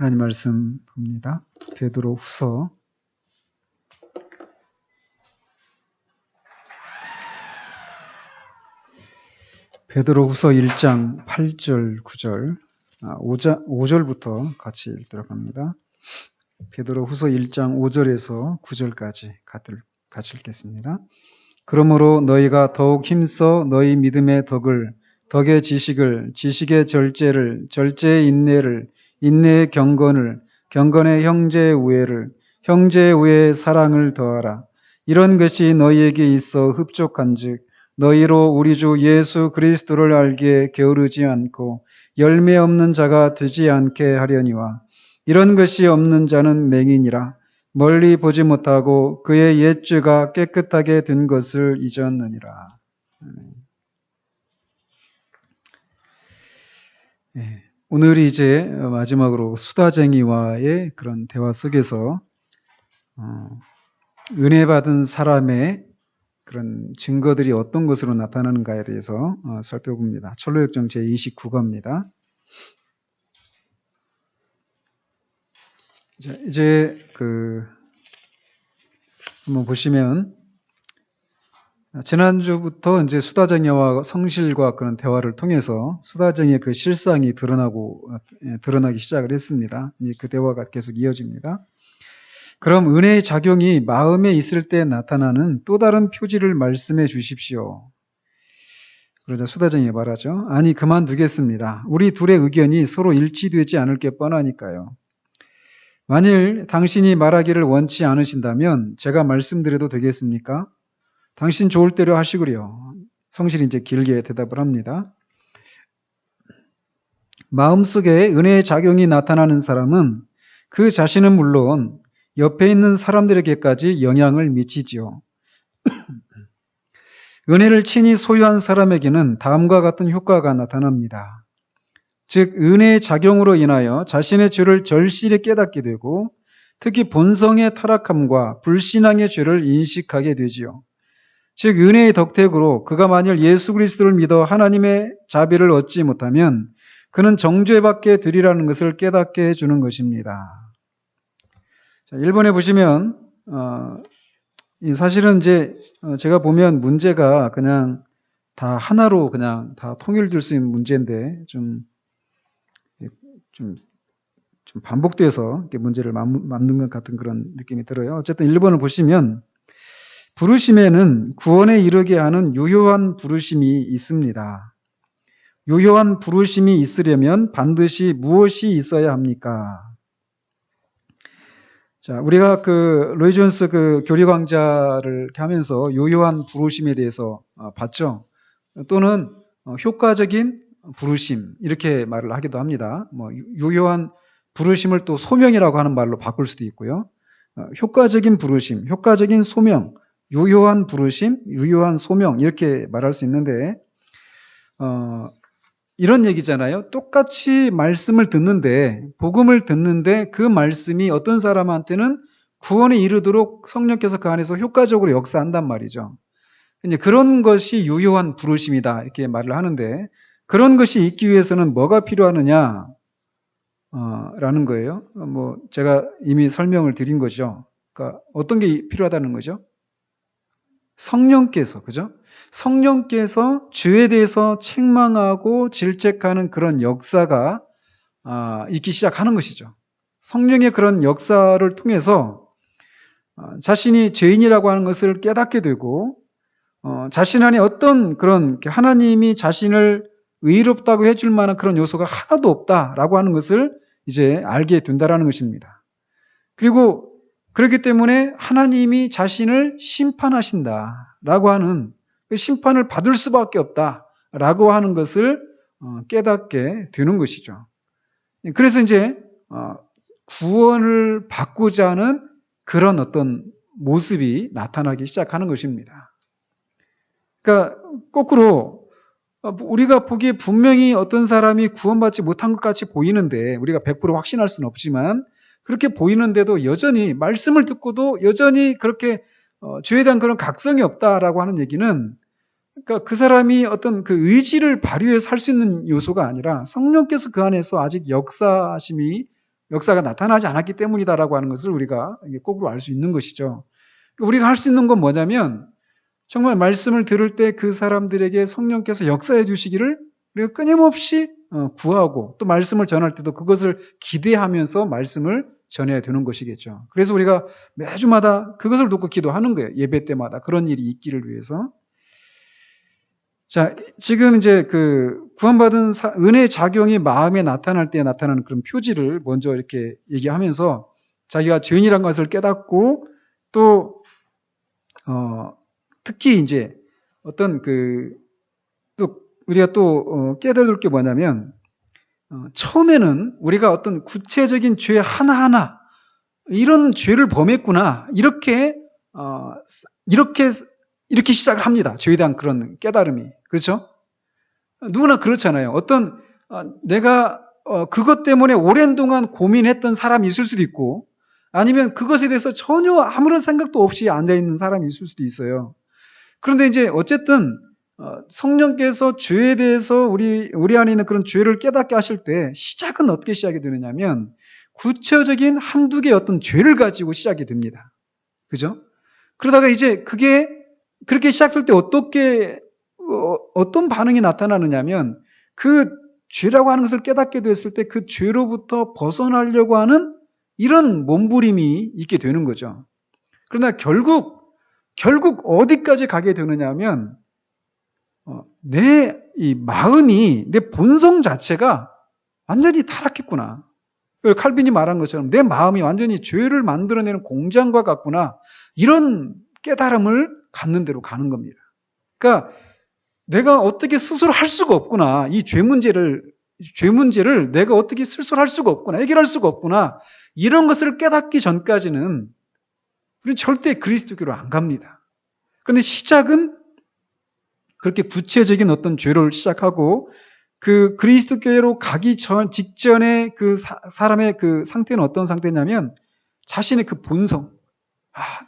하나님 말씀 봅니다. 베드로후서 1장 8절, 9절, 5절부터 같이 읽도록 합니다. 베드로후서 1장 5절에서 9절까지 같이 읽겠습니다. 그러므로 너희가 더욱 힘써 너희 믿음의 덕의 지식을, 지식의 절제를, 절제의 인내를, 인내의 경건을, 경건의 형제의 우애를, 형제의 우애의 사랑을 더하라. 이런 것이 너희에게 있어 흡족한즉 너희로 우리 주 예수 그리스도를 알기에 게으르지 않고 열매 없는 자가 되지 않게 하려니와 이런 것이 없는 자는 맹인이라 멀리 보지 못하고 그의 옛죄가 깨끗하게 된 것을 잊었느니라. 오늘이 이제 마지막으로 수다쟁이와의 그런 대화 속에서 은혜 받은 사람의 그런 증거들이 어떤 것으로 나타나는가에 대해서 살펴봅니다. 철로역정 제29과입니다. 이제 한번 보시면 지난주부터 이제 수다쟁이와 성실과 그런 대화를 통해서 수다쟁이의 그 실상이 드러나기 시작을 했습니다. 그 대화가 계속 이어집니다. 그럼 은혜의 작용이 마음에 있을 때 나타나는 또 다른 표지를 말씀해 주십시오. 그러자 수다쟁이가 말하죠. 아니 그만두겠습니다. 우리 둘의 의견이 서로 일치되지 않을 게 뻔하니까요. 만일 당신이 말하기를 원치 않으신다면 제가 말씀드려도 되겠습니까? 당신 좋을 대로 하시구려. 성실이 이제 길게 대답을 합니다. 마음속에 은혜의 작용이 나타나는 사람은 그 자신은 물론 옆에 있는 사람들에게까지 영향을 미치지요. 은혜를 친히 소유한 사람에게는 다음과 같은 효과가 나타납니다. 즉 은혜의 작용으로 인하여 자신의 죄를 절실히 깨닫게 되고 특히 본성의 타락함과 불신앙의 죄를 인식하게 되지요. 즉 은혜의 덕택으로 그가 만일 예수 그리스도를 믿어 하나님의 자비를 얻지 못하면 그는 정죄받게 되리라는 것을 깨닫게 해주는 것입니다. 자, 1번에 보시면 사실은 이제 제가 보면 문제가 그냥 다 하나로 그냥 다 통일될 수 있는 문제인데 좀 반복돼서 이렇게 문제를 만든 것 같은 그런 느낌이 들어요. 어쨌든 1번을 보시면 부르심에는 구원에 이르게 하는 유효한 부르심이 있습니다. 유효한 부르심이 있으려면 반드시 무엇이 있어야 합니까? 자, 우리가 로이 존스 교리 강좌를 이렇게 하면서 유효한 부르심에 대해서 봤죠. 또는 효과적인 부르심 이렇게 말을 하기도 합니다. 유효한 부르심을 또 소명이라고 하는 말로 바꿀 수도 있고요. 효과적인 부르심, 효과적인 소명, 유효한 부르심, 유효한 소명 이렇게 말할 수 있는데 이런 얘기잖아요. 똑같이 말씀을 듣는데 복음을 듣는데 그 말씀이 어떤 사람한테는 구원에 이르도록 성령께서 그 안에서 효과적으로 역사한단 말이죠. 이제 그런 것이 유효한 부르심이다 이렇게 말을 하는데 그런 것이 있기 위해서는 뭐가 필요하느냐 라는 거예요. 제가 이미 설명을 드린 거죠. 그러니까 어떤 게 필요하다는 거죠? 성령께서, 그죠? 성령께서 죄에 대해서 책망하고 질책하는 그런 역사가 있기 시작하는 것이죠. 성령의 그런 역사를 통해서 자신이 죄인이라고 하는 것을 깨닫게 되고 자신 안에 어떤 그런 하나님이 자신을 의롭다고 해줄 만한 그런 요소가 하나도 없다라고 하는 것을 이제 알게 된다라는 것입니다. 그리고 그렇기 때문에 하나님이 자신을 심판하신다라고 하는 그 심판을 받을 수밖에 없다라고 하는 것을 깨닫게 되는 것이죠. 그래서 이제 구원을 받고자 하는 그런 어떤 모습이 나타나기 시작하는 것입니다. 그러니까 거꾸로 우리가 보기에 분명히 어떤 사람이 구원받지 못한 것 같이 보이는데 우리가 100% 확신할 수는 없지만 그렇게 보이는데도 여전히 말씀을 듣고도 여전히 그렇게 죄에 대한 그런 각성이 없다라고 하는 얘기는 그러니까 그 사람이 어떤 그 의지를 발휘해서 할 수 있는 요소가 아니라 성령께서 그 안에서 아직 역사하심이 역사가 나타나지 않았기 때문이다라고 하는 것을 우리가 거꾸로 알 수 있는 것이죠. 우리가 할 수 있는 건 뭐냐면 정말 말씀을 들을 때 그 사람들에게 성령께서 역사해 주시기를 우리가 끊임없이 구하고 또 말씀을 전할 때도 그것을 기대하면서 말씀을 전해야 되는 것이겠죠. 그래서 우리가 매주마다 그것을 놓고 기도하는 거예요. 예배 때마다 그런 일이 있기를 위해서. 자, 지금 이제 그 구원받은 은혜의 작용이 마음에 나타날 때 나타나는 그런 표지를 먼저 이렇게 얘기하면서 자기가 죄인이란 것을 깨닫고 또 특히 이제 어떤 또 우리가 또 깨달을 게 뭐냐면 처음에는 우리가 어떤 구체적인 죄 하나하나 이런 죄를 범했구나 이렇게 시작을 합니다. 죄에 대한 그런 깨달음이. 그렇죠? 누구나 그렇잖아요. 내가 그것 때문에 오랜 동안 고민했던 사람이 있을 수도 있고 아니면 그것에 대해서 전혀 아무런 생각도 없이 앉아있는 사람이 있을 수도 있어요. 그런데 이제 어쨌든 성령께서 죄에 대해서 우리 안에 있는 그런 죄를 깨닫게 하실 때 시작은 어떻게 시작이 되느냐면 구체적인 한두 개의 어떤 죄를 가지고 시작이 됩니다. 그죠? 그러다가 이제 그게 그렇게 시작할 때 어떤 반응이 나타나느냐면 그 죄라고 하는 것을 깨닫게 됐을 때 그 죄로부터 벗어나려고 하는 이런 몸부림이 있게 되는 거죠. 그러나 결국 어디까지 가게 되느냐 하면 내 이 마음이 내 본성 자체가 완전히 타락했구나. 칼빈이 말한 것처럼 내 마음이 완전히 죄를 만들어내는 공장과 같구나. 이런 깨달음을 갖는 대로 가는 겁니다. 그러니까 내가 어떻게 스스로 할 수가 없구나. 이 죄 문제를 내가 어떻게 스스로 할 수가 없구나. 해결할 수가 없구나. 이런 것을 깨닫기 전까지는 우리는 절대 그리스도교로 안 갑니다. 그런데 시작은 그렇게 구체적인 어떤 죄를 시작하고 그 그리스도교로 가기 직전에 그 사람의 그 상태는 어떤 상태냐면 자신의 그 본성.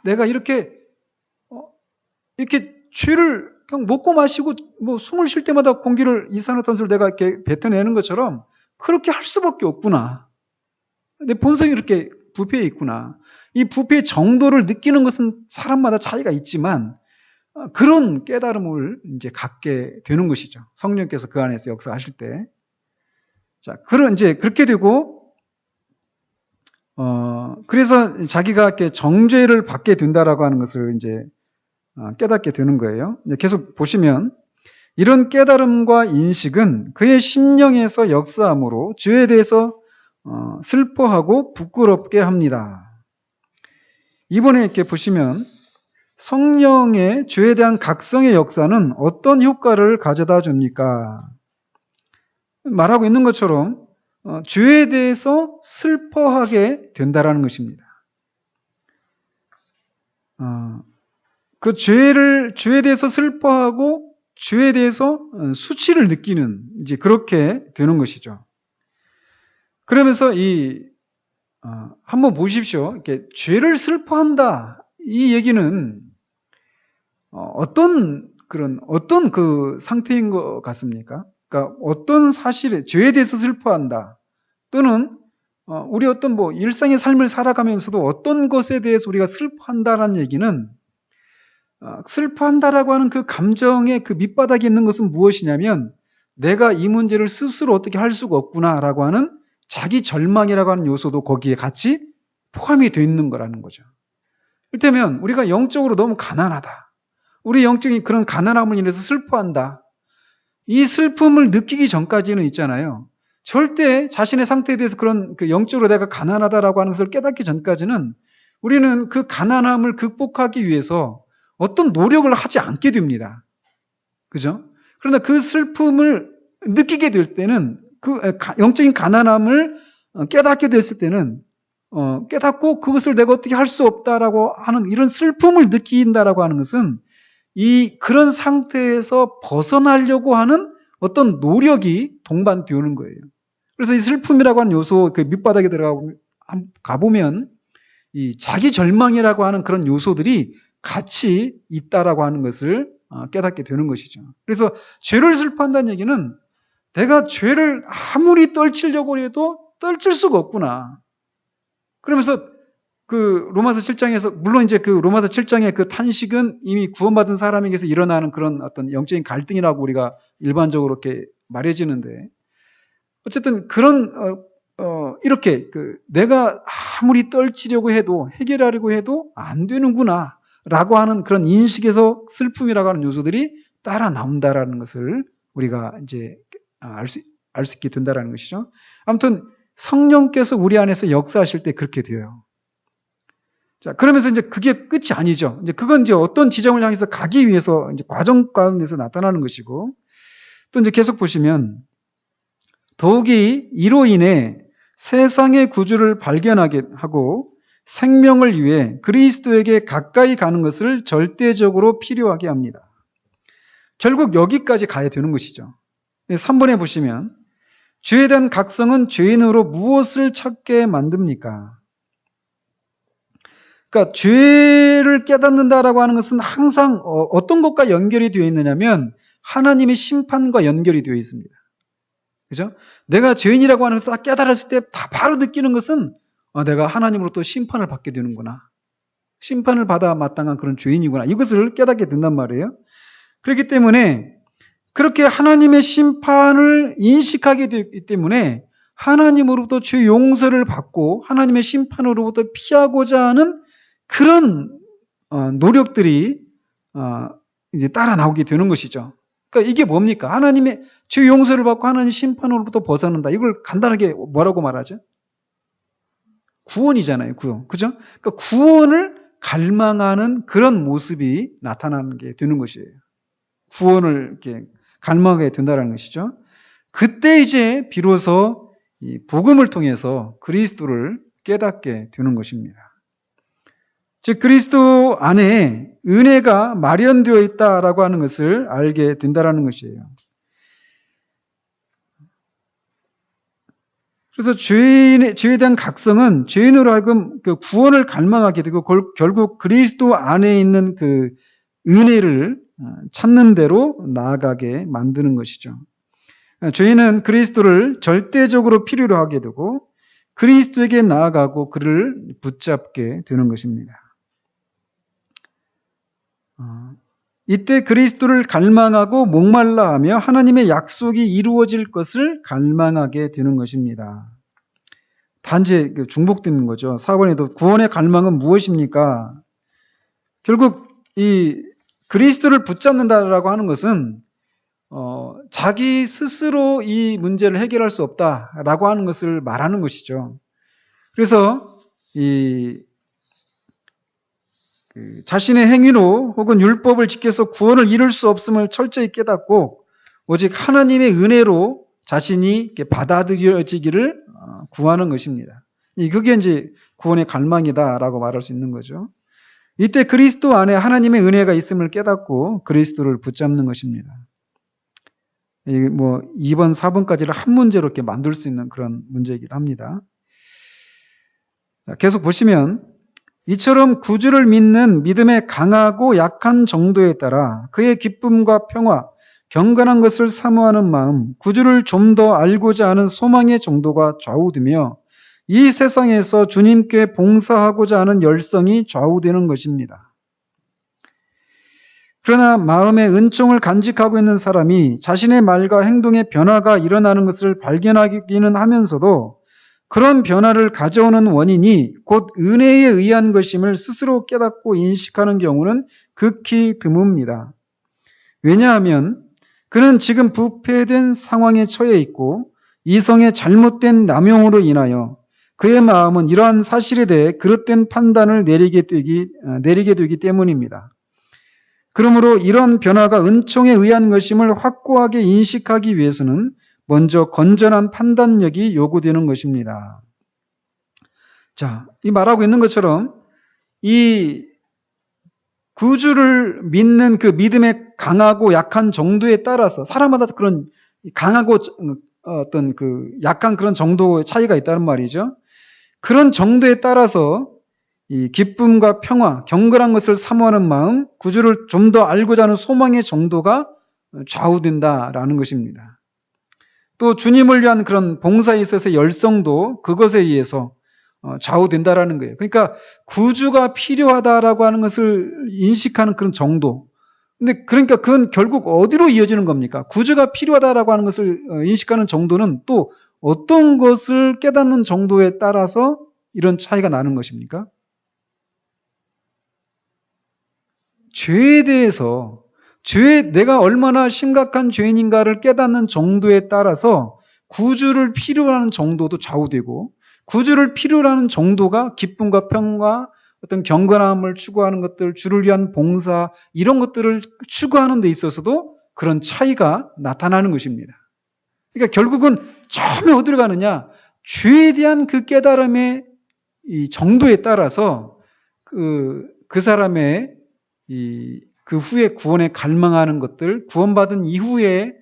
내가 이렇게 죄를 그냥 먹고 마시고 뭐 숨을 쉴 때마다 공기를 이산화탄소를 내가 이렇게 뱉어내는 것처럼 그렇게 할 수밖에 없구나. 내 본성이 이렇게 부패해 있구나. 이 부패의 정도를 느끼는 것은 사람마다 차이가 있지만 그런 깨달음을 이제 갖게 되는 것이죠. 성령께서 그 안에서 역사하실 때. 자, 이제 그렇게 되고, 그래서 자기가 이렇게 정죄를 받게 된다라고 하는 것을 이제 깨닫게 되는 거예요. 이제 계속 보시면, 이런 깨달음과 인식은 그의 심령에서 역사함으로 죄에 대해서 슬퍼하고 부끄럽게 합니다. 이번에 이렇게 보시면, 성령의 죄에 대한 각성의 역사는 어떤 효과를 가져다 줍니까? 말하고 있는 것처럼 죄에 대해서 슬퍼하게 된다라는 것입니다. 그 죄에 대해서 슬퍼하고 죄에 대해서 수치를 느끼는 이제 그렇게 되는 것이죠. 그러면서 한번 보십시오. 이렇게 죄를 슬퍼한다. 이 얘기는 어떤 그 상태인 것 같습니까? 그러니까 어떤 사실에 죄에 대해서 슬퍼한다. 또는 우리 어떤 일상의 삶을 살아가면서도 어떤 것에 대해서 우리가 슬퍼한다라는 얘기는 슬퍼한다라고 하는 그 감정의 그 밑바닥에 있는 것은 무엇이냐면 내가 이 문제를 스스로 어떻게 할 수가 없구나라고 하는 자기 절망이라고 하는 요소도 거기에 같이 포함이 되어 있는 거라는 거죠. 이를테면 우리가 영적으로 너무 가난하다. 우리 영적인 그런 가난함을 인해서 슬퍼한다. 이 슬픔을 느끼기 전까지는 있잖아요. 절대 자신의 상태에 대해서 그런 그 영적으로 내가 가난하다라고 하는 것을 깨닫기 전까지는 우리는 그 가난함을 극복하기 위해서 어떤 노력을 하지 않게 됩니다. 그죠? 그러나 그 슬픔을 느끼게 될 때는 그 영적인 가난함을 깨닫게 됐을 때는 깨닫고 그것을 내가 어떻게 할 수 없다라고 하는 이런 슬픔을 느낀다라고 하는 것은 그런 상태에서 벗어나려고 하는 어떤 노력이 동반되는 거예요. 그래서 이 슬픔이라고 하는 요소, 그 밑바닥에 가보면 이 자기 절망이라고 하는 그런 요소들이 같이 있다라고 하는 것을 깨닫게 되는 것이죠. 그래서 죄를 슬퍼한다는 얘기는 내가 죄를 아무리 떨치려고 해도 떨칠 수가 없구나. 그러면서 그 로마서 7장에서, 물론 이제 그 로마서 7장의 그 탄식은 이미 구원받은 사람에게서 일어나는 그런 어떤 영적인 갈등이라고 우리가 일반적으로 이렇게 말해지는데, 어쨌든 그런 이렇게 내가 아무리 떨치려고 해도, 해결하려고 해도 안 되는구나 라고 하는 그런 인식에서 슬픔이라고 하는 요소들이 따라 나온다라는 것을 우리가 이제 알 수 있게 된다라는 것이죠. 아무튼 성령께서 우리 안에서 역사하실 때 그렇게 돼요. 자, 그러면서 이제 그게 끝이 아니죠. 이제 그건 이제 어떤 지점을 향해서 가기 위해서 이제 과정 가운데서 나타나는 것이고, 또 이제 계속 보시면, 더욱이 이로 인해 세상의 구주를 발견하게 하고 생명을 위해 그리스도에게 가까이 가는 것을 절대적으로 필요하게 합니다. 결국 여기까지 가야 되는 것이죠. 3번에 보시면, 죄에 대한 각성은 죄인으로 무엇을 찾게 만듭니까? 그러니까 죄를 깨닫는다라고 하는 것은 항상 어떤 것과 연결이 되어 있느냐면 하나님의 심판과 연결이 되어 있습니다. 그죠? 내가 죄인이라고 하는 것을 딱 깨달았을 때 다 바로 느끼는 것은 내가 하나님으로부터 심판을 받게 되는구나. 심판을 받아 마땅한 그런 죄인이구나. 이것을 깨닫게 된단 말이에요. 그렇기 때문에 그렇게 하나님의 심판을 인식하게 되기 때문에 하나님으로부터 죄 용서를 받고 하나님의 심판으로부터 피하고자 하는 그런 노력들이 이제 따라 나오게 되는 것이죠. 그러니까 이게 뭡니까? 하나님의 죄 용서를 받고 하나님 심판으로부터 벗어난다. 이걸 간단하게 뭐라고 말하죠? 구원이잖아요. 구원. 그죠? 그러니까 구원을 갈망하는 그런 모습이 나타나는 게 되는 것이에요. 구원을 이렇게 갈망하게 된다는 것이죠. 그때 이제 비로소 이 복음을 통해서 그리스도를 깨닫게 되는 것입니다. 즉 그리스도 안에 은혜가 마련되어 있다라고 하는 것을 알게 된다라는 것이에요. 그래서 죄에 대한 각성은 죄인으로 하여금 그 구원을 갈망하게 되고 결국 그리스도 안에 있는 그 은혜를 찾는 대로 나아가게 만드는 것이죠. 죄인은 그리스도를 절대적으로 필요로 하게 되고 그리스도에게 나아가고 그를 붙잡게 되는 것입니다. 이때 그리스도를 갈망하고 목말라하며 하나님의 약속이 이루어질 것을 갈망하게 되는 것입니다. 단지 중복되는 거죠. 4번에도 구원의 갈망은 무엇입니까? 결국 이 그리스도를 붙잡는다라고 하는 것은 자기 스스로 이 문제를 해결할 수 없다라고 하는 것을 말하는 것이죠. 그래서 자신의 행위로 혹은 율법을 지켜서 구원을 이룰 수 없음을 철저히 깨닫고 오직 하나님의 은혜로 자신이 받아들여지기를 구하는 것입니다. 그게 이제 구원의 갈망이다라고 말할 수 있는 거죠. 이때 그리스도 안에 하나님의 은혜가 있음을 깨닫고 그리스도를 붙잡는 것입니다. 뭐 2번, 4번까지를 한 문제로 이렇게 만들 수 있는 그런 문제이기도 합니다. 계속 보시면 이처럼 구주를 믿는 믿음의 강하고 약한 정도에 따라 그의 기쁨과 평화, 경건한 것을 사모하는 마음, 구주를 좀 더 알고자 하는 소망의 정도가 좌우되며 이 세상에서 주님께 봉사하고자 하는 열성이 좌우되는 것입니다. 그러나 마음의 은총을 간직하고 있는 사람이 자신의 말과 행동의 변화가 일어나는 것을 발견하기는 하면서도 그런 변화를 가져오는 원인이 곧 은혜에 의한 것임을 스스로 깨닫고 인식하는 경우는 극히 드뭅니다. 왜냐하면 그는 지금 부패된 상황에 처해 있고 이성의 잘못된 남용으로 인하여 그의 마음은 이러한 사실에 대해 그릇된 판단을 내리게 되기 때문입니다. 그러므로 이런 변화가 은총에 의한 것임을 확고하게 인식하기 위해서는 먼저 건전한 판단력이 요구되는 것입니다. 자, 이 말하고 있는 것처럼 이 구주를 믿는 그 믿음의 강하고 약한 정도에 따라서 사람마다 그런 강하고 어떤 그 약한 그런 정도의 차이가 있다는 말이죠. 그런 정도에 따라서 이 기쁨과 평화, 경건한 것을 사모하는 마음, 구주를 좀 더 알고자 하는 소망의 정도가 좌우된다라는 것입니다. 또 주님을 위한 그런 봉사에 있어서의 열성도 그것에 의해서 좌우된다라는 거예요. 그러니까 구주가 필요하다라고 하는 것을 인식하는 그런 정도. 근데 그러니까 그건 결국 어디로 이어지는 겁니까? 구주가 필요하다라고 하는 것을 인식하는 정도는 또 어떤 것을 깨닫는 정도에 따라서 이런 차이가 나는 것입니까? 죄에 대해서 내가 얼마나 심각한 죄인인가를 깨닫는 정도에 따라서 구주를 필요로 하는 정도도 좌우되고, 구주를 필요로 하는 정도가 기쁨과 평화, 어떤 경건함을 추구하는 것들, 주를 위한 봉사, 이런 것들을 추구하는 데 있어서도 그런 차이가 나타나는 것입니다. 그러니까 결국은 처음에 어디로 가느냐? 죄에 대한 그 깨달음의 이 정도에 따라서 그 사람의 그 후에 구원에 갈망하는 것들, 구원받은 이후에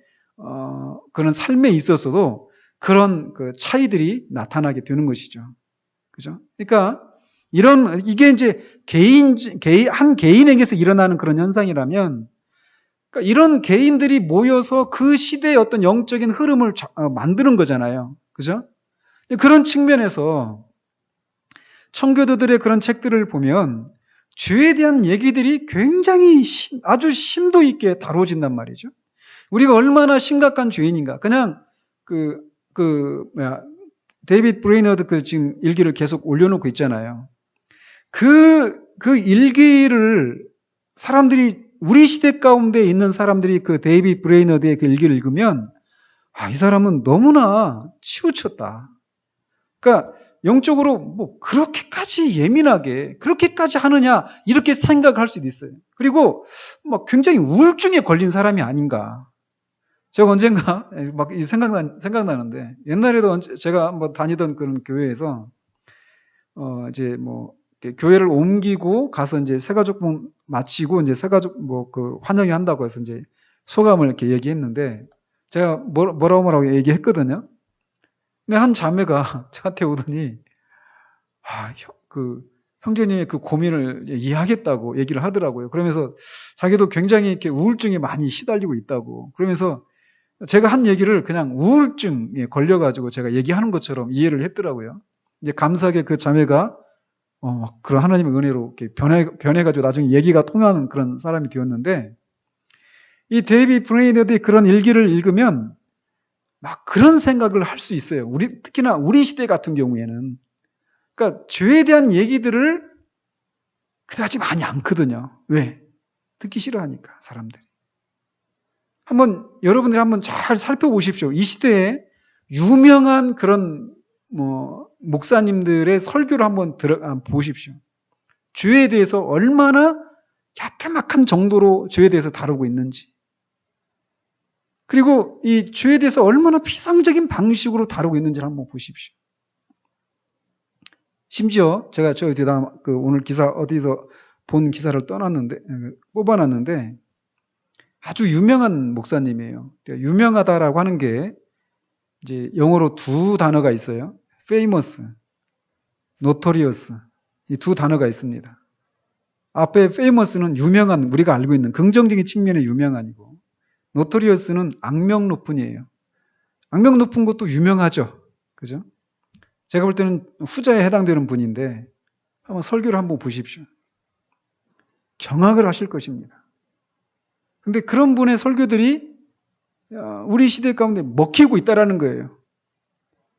그런 삶에 있어서도 그런 그 차이들이 나타나게 되는 것이죠. 그죠? 그러니까 이게 이제 한 개인에게서 일어나는 그런 현상이라면, 그러니까 이런 개인들이 모여서 그 시대의 어떤 영적인 흐름을 만드는 거잖아요. 그죠? 그런 측면에서 청교도들의 그런 책들을 보면 죄에 대한 얘기들이 굉장히 아주 심도 있게 다뤄진단 말이죠. 우리가 얼마나 심각한 죄인인가. 그냥 데이비드 브레이너드 지금 일기를 계속 올려놓고 있잖아요. 그 일기를 우리 시대 가운데 있는 사람들이 그 데이비드 브레이너드의 그 일기를 읽으면, 이 사람은 너무나 치우쳤다. 그러니까 영적으로 뭐 그렇게까지 예민하게 그렇게까지 하느냐 이렇게 생각할 수도 있어요. 그리고 막 굉장히 우울증에 걸린 사람이 아닌가. 제가 언젠가 막 생각나는데, 옛날에도 제가 한번 다니던 그런 교회에서 이제 뭐 교회를 옮기고 가서 이제 새가족분 마치고 이제 새가족 그 환영회 한다고 해서 이제 소감을 이렇게 얘기했는데, 제가 뭐라고 얘기했거든요. 근데 한 자매가 저한테 오더니, 형제님의 그 고민을 이해하겠다고 얘기를 하더라고요. 그러면서 자기도 굉장히 이렇게 우울증에 많이 시달리고 있다고. 그러면서 제가 한 얘기를 그냥 우울증에 걸려가지고 제가 얘기하는 것처럼 이해를 했더라고요. 이제 감사하게 그 자매가 그런 하나님의 은혜로 이렇게 변해가지고 나중에 얘기가 통하는 그런 사람이 되었는데, 이 데이비드 브레이너드의 그런 일기를 읽으면 막 그런 생각을 할 수 있어요. 특히나 우리 시대 같은 경우에는. 그러니까 죄에 대한 얘기들을 그다지 많이 않거든요. 왜? 듣기 싫어하니까, 사람들이. 여러분들이 한번 잘 살펴보십시오. 이 시대에 유명한 그런 목사님들의 설교를 한번 보십시오. 죄에 대해서 얼마나 야트막한 정도로 죄에 대해서 다루고 있는지. 그리고 이 죄에 대해서 얼마나 피상적인 방식으로 다루고 있는지를 한번 보십시오. 심지어 제가 오늘 기사 어디서 본 기사를 뽑아놨는데 아주 유명한 목사님이에요. 유명하다라고 하는 게 이제 영어로 두 단어가 있어요. famous, notorious. 이 두 단어가 있습니다. 앞에 famous는 유명한, 우리가 알고 있는 긍정적인 측면의 유명한이고, 노토리어스는 악명 높은이에요. 악명 높은 것도 유명하죠. 그죠? 제가 볼 때는 후자에 해당되는 분인데 한번 설교를 한번 보십시오. 경악을 하실 것입니다. 근데 그런 분의 설교들이 우리 시대 가운데 먹히고 있다라는 거예요.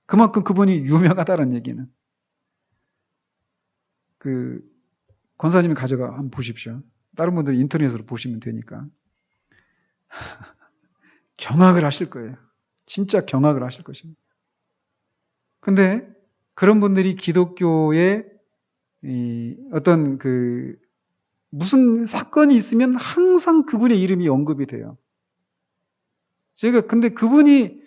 그만큼 그분이 유명하다는 얘기는. 권사님이 가져가 한번 보십시오. 다른 분들은 인터넷으로 보시면 되니까. 경악을 하실 거예요. 진짜 경악을 하실 것입니다. 근데 그런 분들이 기독교에 어떤 무슨 사건이 있으면 항상 그분의 이름이 언급이 돼요. 근데 그분이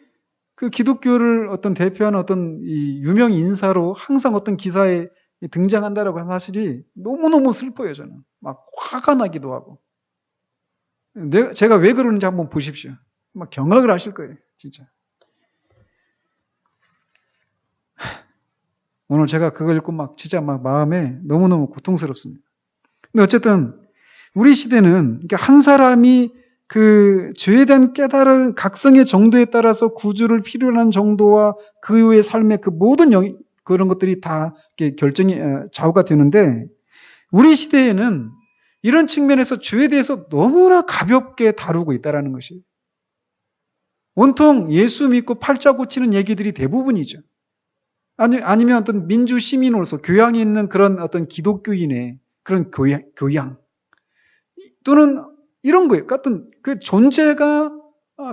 그 기독교를 어떤 대표하는 어떤 이 유명 인사로 항상 어떤 기사에 등장한다라고 하는 사실이 너무너무 슬퍼요, 저는. 막 화가 나기도 하고. 제가 왜 그러는지 한번 보십시오. 막 경악을 하실 거예요, 진짜. 오늘 제가 그걸 읽고 진짜 마음에 너무너무 고통스럽습니다. 근데 어쨌든 우리 시대는 한 사람이 그 죄에 대한 깨달은 각성의 정도에 따라서 구주를 필요로 하는 정도와 그의 삶의 그 모든 그런 것들이 다 이렇게 좌우가 되는데 우리 시대에는 이런 측면에서 죄에 대해서 너무나 가볍게 다루고 있다는 것이에요. 온통 예수 믿고 팔자 고치는 얘기들이 대부분이죠. 아니면 어떤 민주 시민으로서 교양이 있는 그런 어떤 기독교인의 그런 교양 또는 이런 거예요. 어떤 그 존재가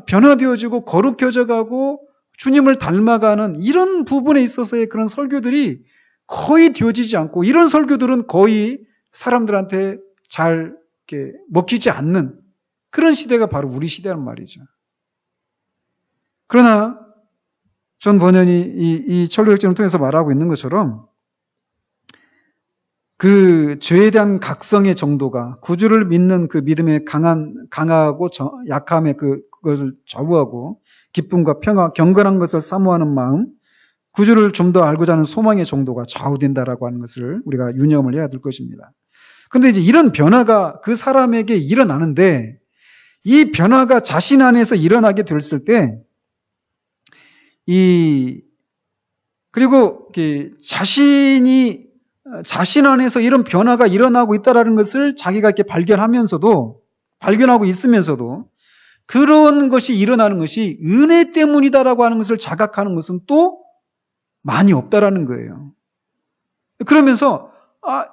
변화되어지고 거룩해져 가고 주님을 닮아가는 이런 부분에 있어서의 그런 설교들이 거의 되어지지 않고 이런 설교들은 거의 사람들한테 잘 이렇게 먹히지 않는 그런 시대가 바로 우리 시대란 말이죠. 그러나 존 버년이 이 철로역정을 통해서 말하고 있는 것처럼 그 죄에 대한 각성의 정도가 구주를 믿는 그 믿음의 강하고 약함의 그것을 좌우하고 기쁨과 평화, 경건한 것을 사모하는 마음, 구주를 좀 더 알고자 하는 소망의 정도가 좌우된다라고 하는 것을 우리가 유념을 해야 될 것입니다. 그런데 이제 이런 변화가 그 사람에게 일어나는데 이 변화가 자신 안에서 일어나게 됐을 때 그리고 자신 안에서 이런 변화가 일어나고 있다는 것을 자기가 이렇게 발견하고 있으면서도 그런 것이 일어나는 것이 은혜 때문이다라고 하는 것을 자각하는 것은 또 많이 없다라는 거예요. 그러면서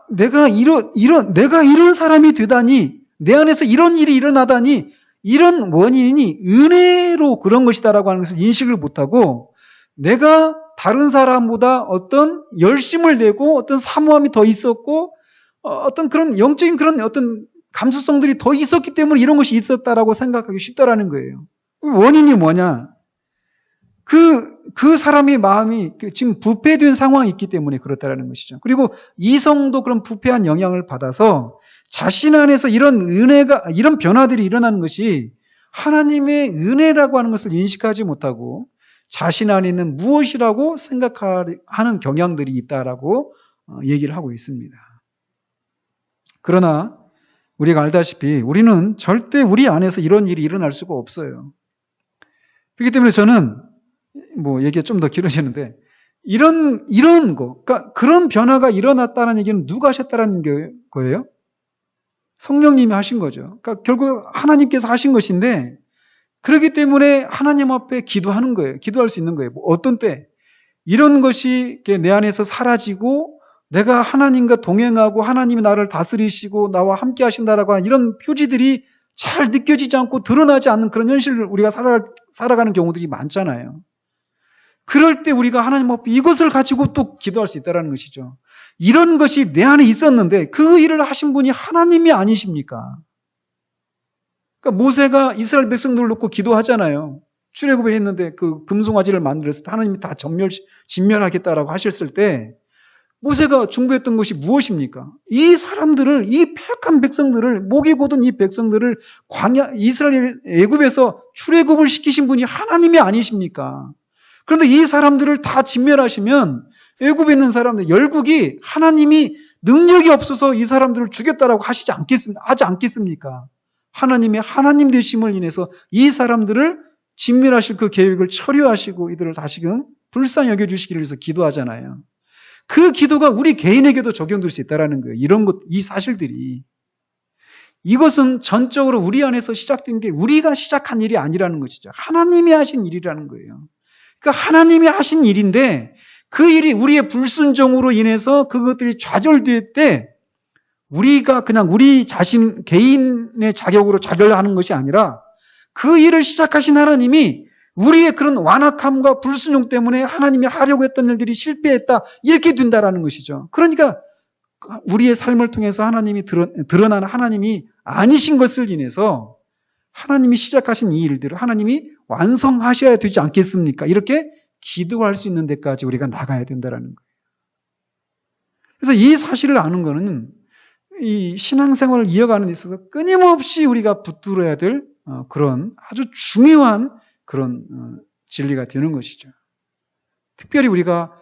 내가 이런 사람이 되다니, 내 안에서 이런 일이 일어나다니, 이런 원인이 은혜로 그런 것이다라고 하는 것을 인식을 못하고 내가 다른 사람보다 어떤 열심을 내고 어떤 사모함이 더 있었고 어떤 그런 영적인 그런 어떤 감수성들이 더 있었기 때문에 이런 것이 있었다라고 생각하기 쉽다라는 거예요. 원인이 뭐냐? 그 사람의 마음이 지금 부패된 상황이 있기 때문에 그렇다라는 것이죠. 그리고 이성도 그런 부패한 영향을 받아서 자신 안에서 이런 변화들이 일어나는 것이 하나님의 은혜라고 하는 것을 인식하지 못하고 자신 안에 있는 무엇이라고 생각하는 경향들이 있다라고 얘기를 하고 있습니다. 그러나 우리가 알다시피 우리는 절대 우리 안에서 이런 일이 일어날 수가 없어요. 그렇기 때문에 저는 얘기가 좀 더 길어지는데 이런 거, 그러니까 그런 변화가 일어났다는 얘기는 누가 하셨다는 거예요? 성령님이 하신 거죠. 그러니까 결국 하나님께서 하신 것인데 그렇기 때문에 하나님 앞에 기도하는 거예요. 기도할 수 있는 거예요. 어떤 때 이런 것이 내 안에서 사라지고 내가 하나님과 동행하고 하나님이 나를 다스리시고 나와 함께 하신다라고 하는 이런 표지들이 잘 느껴지지 않고 드러나지 않는 그런 현실을 우리가 살아가는 경우들이 많잖아요. 그럴 때 우리가 하나님 앞에 이것을 가지고 또 기도할 수 있다는 것이죠. 이런 것이 내 안에 있었는데 그 일을 하신 분이 하나님이 아니십니까? 그러니까 모세가 이스라엘 백성들을 놓고 기도하잖아요. 출애굽을 했는데 그 금송아지를 만들어서 하나님이 다 진멸하겠다라고 하셨을 때 모세가 중보했던 것이 무엇입니까? 이 사람들을, 이 패역한 백성들을, 목이 곧은 이 백성들을 이스라엘 애굽에서 출애굽을 시키신 분이 하나님이 아니십니까? 그런데 이 사람들을 다 진멸하시면 애굽에 있는 사람들, 열국이 하나님이 능력이 없어서 이 사람들을 죽였다라고 하지 않겠습니까? 하나님의 하나님 되심을 인해서 이 사람들을 진멸하실 그 계획을 처리하시고 이들을 다시금 불쌍히 여겨주시기를 위해서 기도하잖아요. 그 기도가 우리 개인에게도 적용될 수 있다는 거예요. 이 사실들이. 이것은 전적으로 우리 안에서 시작된 게 우리가 시작한 일이 아니라는 것이죠. 하나님이 하신 일이라는 거예요. 그러니까 하나님이 하신 일인데 그 일이 우리의 불순종으로 인해서 그것들이 좌절될 때 우리가 그냥 우리 자신 개인의 자격으로 좌절하는 것이 아니라 그 일을 시작하신 하나님이 우리의 그런 완악함과 불순종 때문에 하나님이 하려고 했던 일들이 실패했다 이렇게 된다라는 것이죠. 그러니까 우리의 삶을 통해서 하나님이 드러나는 하나님이 아니신 것을 인해서 하나님이 시작하신 이 일들을 하나님이 완성하셔야 되지 않겠습니까? 이렇게 기도할 수 있는 데까지 우리가 나가야 된다는 거예요. 그래서 이 사실을 아는 것은 이 신앙생활을 이어가는 데 있어서 끊임없이 우리가 붙들어야 될 그런 아주 중요한 그런 진리가 되는 것이죠. 특별히 우리가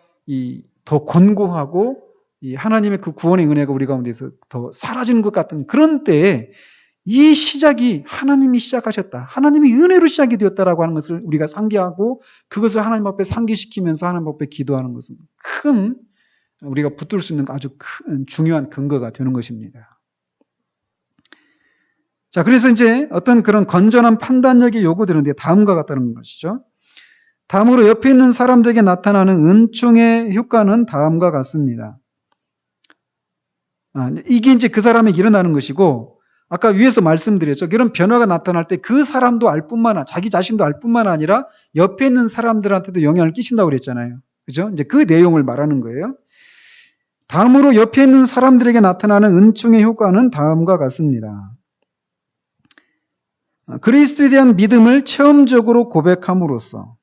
더 권고하고 이 하나님의 그 구원의 은혜가 우리 가운데서 더 사라지는 것 같은 그런 때에 이 시작이 하나님이 시작하셨다. 하나님이 은혜로 시작이 되었다라고 하는 것을 우리가 상기하고 그것을 하나님 앞에 상기시키면서 하나님 앞에 기도하는 것은 큰 우리가 붙들 수 있는 아주 큰 중요한 근거가 되는 것입니다. 자, 그래서 이제 어떤 그런 건전한 판단력이 요구되는데 다음과 같다는 것이죠. 다음으로 옆에 있는 사람들에게 나타나는 은총의 효과는 다음과 같습니다. 이게 이제 그 사람에게 일어나는 것이고, 아까 위에서 말씀드렸죠. 이런 변화가 나타날 때 그 사람도 알 뿐만 아니라, 자기 자신도 알 뿐만 아니라 옆에 있는 사람들한테도 영향을 끼친다고 그랬잖아요. 그죠? 이제 그 내용을 말하는 거예요. 다음으로 옆에 있는 사람들에게 나타나는 은총의 효과는 다음과 같습니다. 그리스도에 대한 믿음을 체험적으로 고백함으로써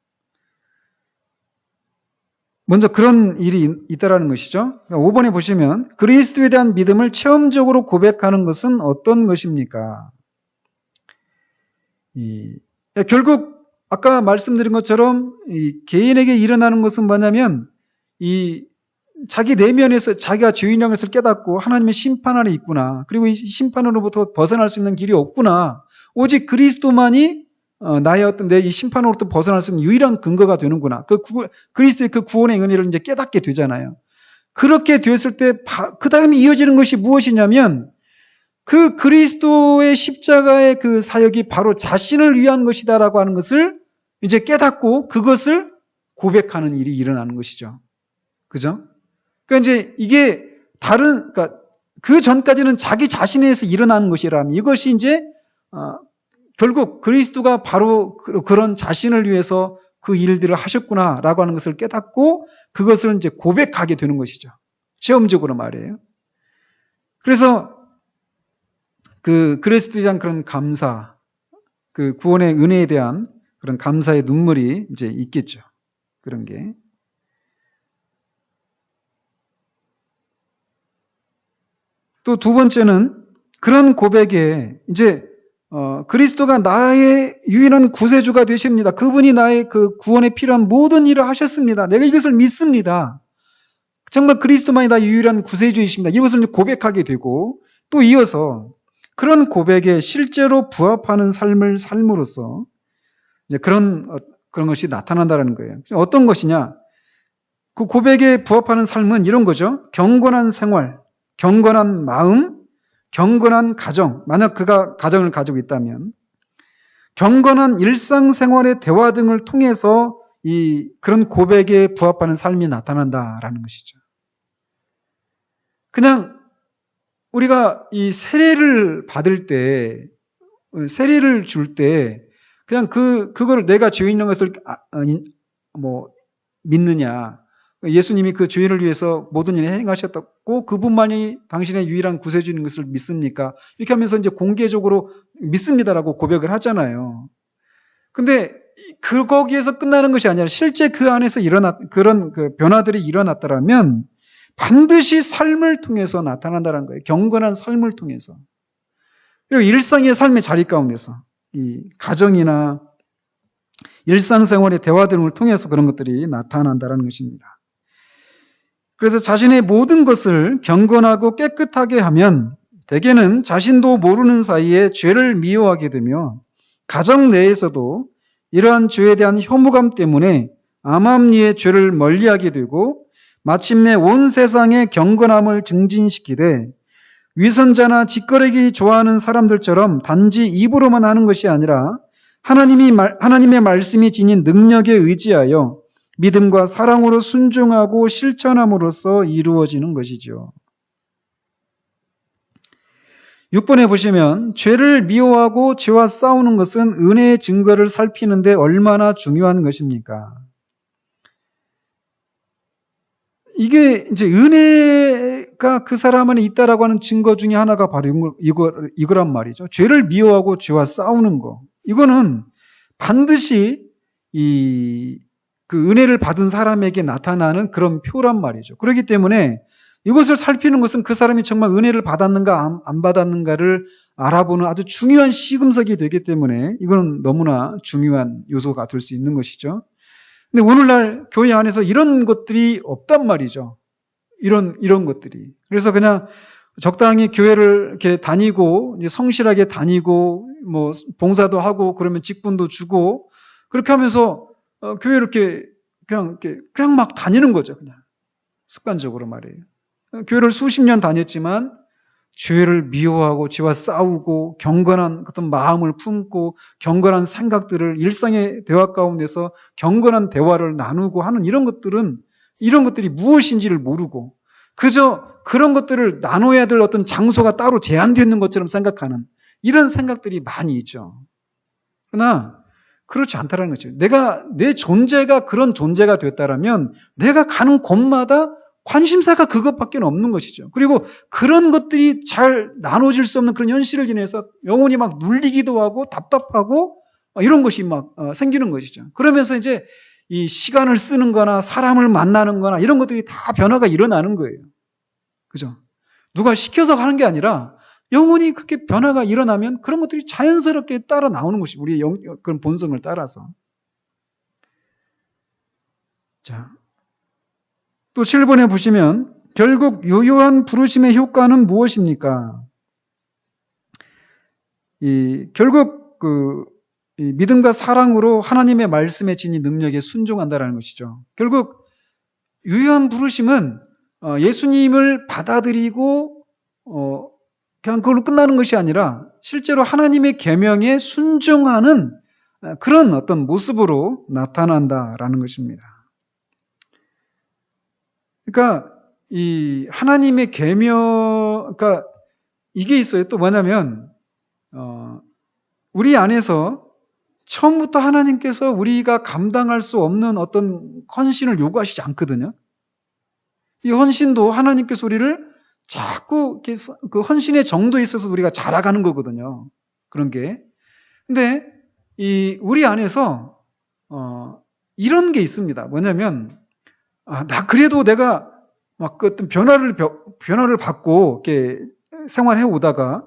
먼저 그런 일이 있다라는 것이죠. 5번에 보시면 그리스도에 대한 믿음을 체험적으로 고백하는 것은 어떤 것입니까? 결국 아까 말씀드린 것처럼 개인에게 일어나는 것은 뭐냐면 자기 내면에서 자기가 죄인이라는 것을 깨닫고 하나님의 심판 아래 있구나. 그리고 이 심판으로부터 벗어날 수 있는 길이 없구나. 오직 그리스도만이 나의 어떤 내 이 심판으로부터 벗어날 수 있는 유일한 근거가 되는구나. 그리스도의 그 구원의 은혜를 이제 깨닫게 되잖아요. 그렇게 되었을 때, 그 다음에 이어지는 것이 무엇이냐면, 그 그리스도의 십자가의 그 사역이 바로 자신을 위한 것이다라고 하는 것을 이제 깨닫고 그것을 고백하는 일이 일어나는 것이죠. 그죠? 그러니까 이제 이게 그러니까 그 전까지는 자기 자신에 의해서 일어나는 것이라면 이것이 이제, 결국 그리스도가 바로 그런 자신을 위해서 그 일들을 하셨구나라고 하는 것을 깨닫고 그것을 이제 고백하게 되는 것이죠. 체험적으로 말이에요. 그래서 그 그리스도에 대한 그런 감사, 그 구원의 은혜에 대한 그런 감사의 눈물이 이제 있겠죠. 그런 게. 또 두 번째는 그런 고백에 이제 그리스도가 나의 유일한 구세주가 되십니다. 그분이 나의 그 구원에 필요한 모든 일을 하셨습니다. 내가 이것을 믿습니다. 정말 그리스도만이 나의 유일한 구세주이십니다. 이것을 고백하게 되고 또 이어서 그런 고백에 실제로 부합하는 삶을 삶으로써 이제 그런 것이 나타난다는 거예요. 어떤 것이냐? 그 고백에 부합하는 삶은 이런 거죠. 경건한 생활, 경건한 마음, 경건한 가정, 만약 그가 가정을 가지고 있다면 경건한 일상생활의 대화 등을 통해서 그런 고백에 부합하는 삶이 나타난다라는 것이죠. 그냥 우리가 이 세례를 받을 때, 세례를 줄 때 그냥 그걸 내가 죄인인 것을 믿느냐, 예수님이 그 죄인을 위해서 모든 일을 행하셨고 그분만이 당신의 유일한 구세주인 것을 믿습니까? 이렇게 하면서 이제 공개적으로 믿습니다라고 고백을 하잖아요. 근데 거기에서 끝나는 것이 아니라 실제 그 안에서 그런 그 변화들이 일어났다라면 반드시 삶을 통해서 나타난다는 거예요. 경건한 삶을 통해서. 그리고 일상의 삶의 자리 가운데서 이 가정이나 일상생활의 대화 등을 통해서 그런 것들이 나타난다는 것입니다. 그래서 자신의 모든 것을 경건하고 깨끗하게 하면 대개는 자신도 모르는 사이에 죄를 미워하게 되며 가정 내에서도 이러한 죄에 대한 혐오감 때문에 암암리에 죄를 멀리하게 되고 마침내 온 세상의 경건함을 증진시키되 위선자나 짓거리기 좋아하는 사람들처럼 단지 입으로만 하는 것이 아니라 하나님의 말씀이 지닌 능력에 의지하여 믿음과 사랑으로 순종하고 실천함으로써 이루어지는 것이죠. 6번에 보시면 죄를 미워하고 죄와 싸우는 것은 은혜의 증거를 살피는데 얼마나 중요한 것입니까? 이게 이제 은혜가 그 사람 안에 있다라고 하는 증거 중에 하나가 바로 이거란 말이죠. 죄를 미워하고 죄와 싸우는 거. 이거는 반드시 그 은혜를 받은 사람에게 나타나는 그런 표란 말이죠. 그렇기 때문에 이것을 살피는 것은 그 사람이 정말 은혜를 받았는가 안 받았는가를 알아보는 아주 중요한 시금석이 되기 때문에 이거는 너무나 중요한 요소가 될 수 있는 것이죠. 근데 오늘날 교회 안에서 이런 것들이 없단 말이죠. 이런 것들이. 그래서 그냥 적당히 교회를 이렇게 다니고 이제 성실하게 다니고 뭐 봉사도 하고 그러면 직분도 주고 그렇게 하면서 교회 이렇게 그냥 막 다니는 거죠. 그냥 습관적으로 말이에요. 교회를 수십 년 다녔지만 죄를 미워하고 죄와 싸우고 경건한 어떤 마음을 품고 경건한 생각들을 일상의 대화 가운데서 경건한 대화를 나누고 하는 이런 것들이 무엇인지를 모르고 그저 그런 것들을 나눠야 될 어떤 장소가 따로 제한되어 있는 것처럼 생각하는 이런 생각들이 많이 있죠. 그러나 그렇지 않다는 거죠. 내 존재가 그런 존재가 됐다라면 내가 가는 곳마다 관심사가 그것밖에 없는 것이죠. 그리고 그런 것들이 잘 나눠질 수 없는 그런 현실을 지내서 영혼이 막 눌리기도 하고 답답하고 이런 것이 막 생기는 것이죠. 그러면서 이제 이 시간을 쓰는 거나 사람을 만나는 거나 이런 것들이 다 변화가 일어나는 거예요. 그죠? 누가 시켜서 하는 게 아니라 영혼이 그렇게 변화가 일어나면 그런 것들이 자연스럽게 따라 나오는 것이 우리의 그런 본성을 따라서. 자, 또 7번에 보시면 결국 유효한 부르심의 효과는 무엇입니까? 결국 이 믿음과 사랑으로 하나님의 말씀에 지닌 능력에 순종한다라는 것이죠. 결국 유효한 부르심은 예수님을 받아들이고 그냥 그걸로 끝나는 것이 아니라 실제로 하나님의 계명에 순종하는 그런 어떤 모습으로 나타난다라는 것입니다. 그러니까 이 하나님의 계명, 그러니까 이게 있어요. 또 뭐냐면 우리 안에서 처음부터 하나님께서 우리가 감당할 수 없는 어떤 헌신을 요구하시지 않거든요. 이 헌신도 하나님께서 우리를 자꾸 그 헌신의 정도에 있어서 우리가 자라가는 거거든요. 그런 게. 근데 우리 안에서 이런 게 있습니다. 뭐냐면 나 그래도 내가 막 어떤 변화를 받고 이렇게 생활해 오다가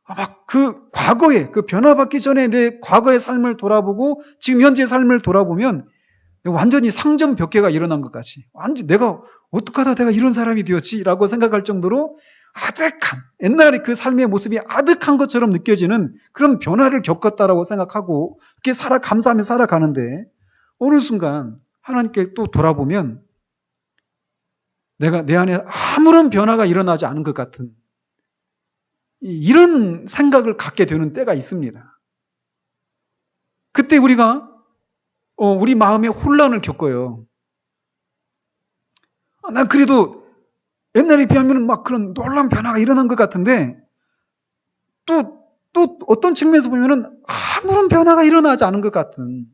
막 그 과거에 그 변화받기 전에 내 과거의 삶을 돌아보고 지금 현재의 삶을 돌아보면 완전히 상전벽해가 일어난 것 같이 완전 내가 어떻게 하다 내가 이런 사람이 되었지라고 생각할 정도로 아득한 옛날에 그 삶의 모습이 아득한 것처럼 느껴지는 그런 변화를 겪었다라고 생각하고 그렇게 감사하며 살아가는데 어느 순간 하나님께 또 돌아보면 내가 내 안에 아무런 변화가 일어나지 않은 것 같은 이런 생각을 갖게 되는 때가 있습니다. 그때 우리가 우리 마음에 혼란을 겪어요. 난 그래도 옛날에 비하면 막 그런 놀라운 변화가 일어난 것 같은데 또 어떤 측면에서 보면은 아무런 변화가 일어나지 않은 것 같은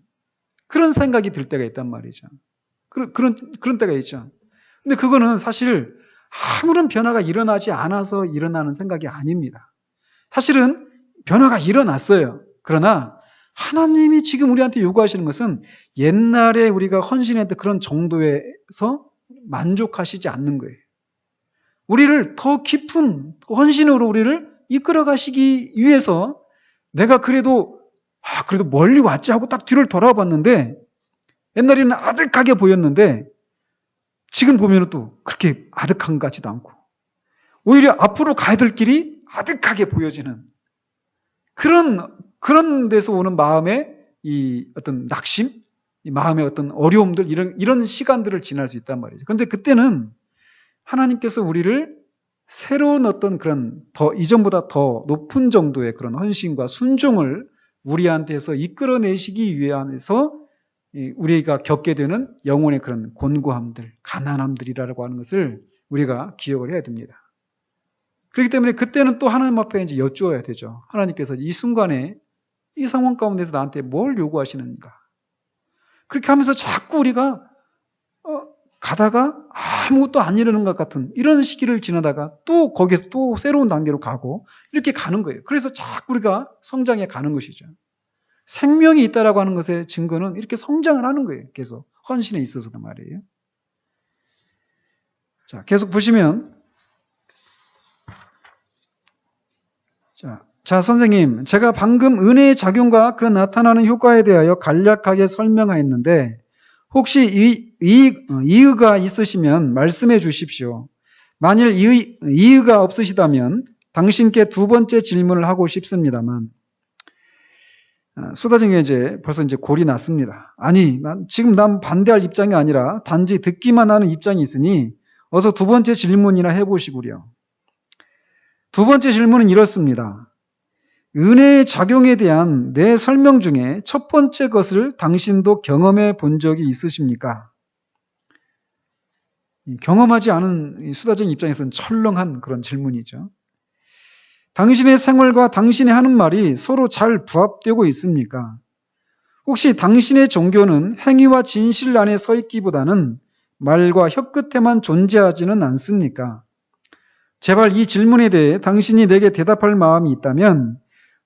그런 생각이 들 때가 있단 말이죠. 그런 때가 있죠. 근데 그거는 사실 아무런 변화가 일어나지 않아서 일어나는 생각이 아닙니다. 사실은 변화가 일어났어요. 그러나 하나님이 지금 우리한테 요구하시는 것은 옛날에 우리가 헌신했던 그런 정도에서 만족하시지 않는 거예요. 우리를 더 깊은 헌신으로 우리를 이끌어 가시기 위해서 내가 그래도 멀리 왔지 하고 딱 뒤를 돌아봤는데 옛날에는 아득하게 보였는데 지금 보면 또 그렇게 아득한 것 같지도 않고 오히려 앞으로 가야 될 길이 아득하게 보여지는 그런 데서 오는 마음의 이 어떤 낙심, 이 마음의 어떤 어려움들 이런 시간들을 지날 수 있단 말이죠. 그런데 그때는 하나님께서 우리를 새로운 어떤 그런 이전보다 더 높은 정도의 그런 헌신과 순종을 우리한테서 이끌어내시기 위해서 우리가 겪게 되는 영혼의 그런 곤고함들, 가난함들이라고 하는 것을 우리가 기억을 해야 됩니다. 그렇기 때문에 그때는 또 하나님 앞에 이제 여쭈어야 되죠. 하나님께서 이 순간에 이 상황 가운데서 나한테 뭘 요구하시는가. 그렇게 하면서 자꾸 우리가 가다가 아무것도 안 이루는 것 같은 이런 시기를 지나다가 또 거기에서 또 새로운 단계로 가고 이렇게 가는 거예요. 그래서 자꾸 우리가 성장해 가는 것이죠. 생명이 있다라고 하는 것의 증거는 이렇게 성장을 하는 거예요. 계속 헌신에 있어서도 말이에요. 자, 계속 보시면 자, 선생님, 제가 방금 은혜의 작용과 그 나타나는 효과에 대하여 간략하게 설명하였는데 혹시 이의가 있으시면 말씀해 주십시오. 만일 이의가 없으시다면 당신께 두 번째 질문을 하고 싶습니다만, 수다쟁이 이제 벌써 이제 골이 났습니다. 아니, 지금 난 반대할 입장이 아니라 단지 듣기만 하는 입장이 있으니 어서 두 번째 질문이나 해보시구려. 두 번째 질문은 이렇습니다. 은혜의 작용에 대한 내 설명 중에 첫 번째 것을 당신도 경험해 본 적이 있으십니까? 경험하지 않은 수다쟁이 입장에서는 철렁한 그런 질문이죠. 당신의 생활과 당신이 하는 말이 서로 잘 부합되고 있습니까? 혹시 당신의 종교는 행위와 진실 안에 서 있기보다는 말과 혀끝에만 존재하지는 않습니까? 제발 이 질문에 대해 당신이 내게 대답할 마음이 있다면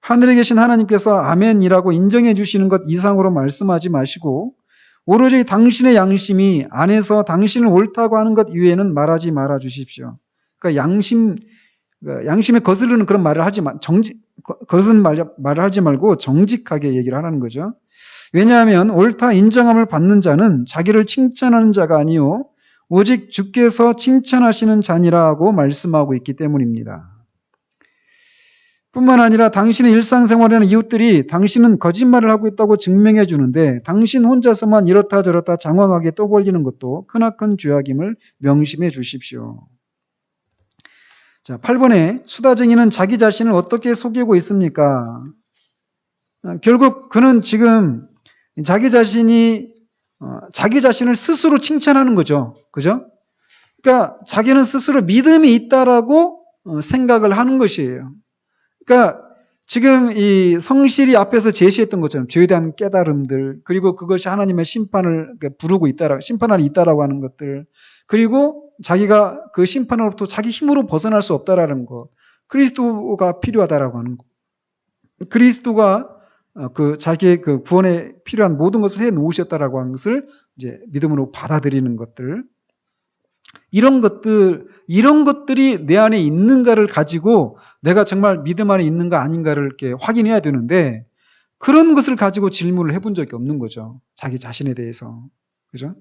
하늘에 계신 하나님께서 아멘이라고 인정해 주시는 것 이상으로 말씀하지 마시고 오로지 당신의 양심이 안에서 당신을 옳다고 하는 것 이외에는 말하지 말아 주십시오. 그러니까 양심에 거스르는 그런 말을 거스르는 말을 하지 말고 정직하게 얘기를 하라는 거죠. 왜냐하면 옳다 인정함을 받는 자는 자기를 칭찬하는 자가 아니요 오직 주께서 칭찬하시는 자니라고 말씀하고 있기 때문입니다. 뿐만 아니라 당신의 일상생활에는 이웃들이 당신은 거짓말을 하고 있다고 증명해 주는데 당신 혼자서만 이렇다 저렇다 장황하게 떠벌리는 것도 크나큰 죄악임을 명심해 주십시오. 자, 8번에 수다쟁이는 자기 자신을 어떻게 속이고 있습니까? 결국 그는 지금 자기 자신을 스스로 칭찬하는 거죠. 그죠? 그러니까 자기는 스스로 믿음이 있다라고 생각을 하는 것이에요. 그러니까 지금 이 성실이 앞에서 제시했던 것처럼 죄에 대한 깨달음들, 그리고 그것이 하나님의 심판을 부르고 심판 안에 있다라고 하는 것들, 그리고 자기가 그 심판으로부터 자기 힘으로 벗어날 수 없다라는 것, 그리스도가 필요하다라고 하는 것, 그리스도가 자기의 그 구원에 필요한 모든 것을 해 놓으셨다라고 하는 것을 이제 믿음으로 받아들이는 것들, 이런 것들이 내 안에 있는가를 가지고 내가 정말 믿음 안에 있는가 아닌가를 이렇게 확인해야 되는데 그런 것을 가지고 질문을 해본 적이 없는 거죠. 자기 자신에 대해서. 그죠?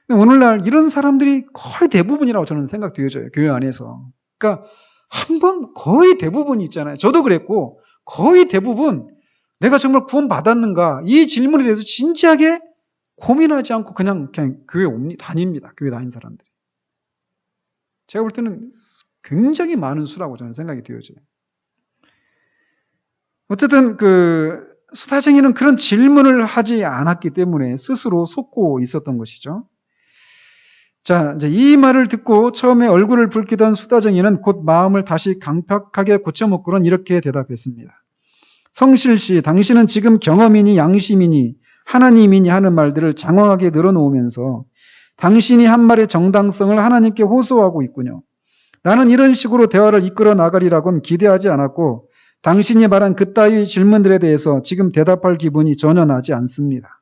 오늘날 이런 사람들이 거의 대부분이라고 저는 생각되어져요. 교회 안에서. 그러니까 거의 대부분이 있잖아요. 저도 그랬고 거의 대부분 내가 정말 구원받았는가 이 질문에 대해서 진지하게 고민하지 않고 그냥 교회 다닙니다. 교회 다닌 사람들이. 제가 볼 때는 굉장히 많은 수라고 저는 생각이 되어져요. 어쨌든 수다쟁이는 그런 질문을 하지 않았기 때문에 스스로 속고 있었던 것이죠. 자, 이제 이 말을 듣고 처음에 얼굴을 붉히던 수다쟁이는 곧 마음을 다시 강팍하게 고쳐먹고는 이렇게 대답했습니다. 성실씨, 당신은 지금 경험이니 양심이니 하나님이니 하는 말들을 장황하게 늘어놓으면서 당신이 한 말의 정당성을 하나님께 호소하고 있군요. 나는 이런 식으로 대화를 이끌어 나가리라고는 기대하지 않았고 당신이 말한 그따위 질문들에 대해서 지금 대답할 기분이 전혀 나지 않습니다.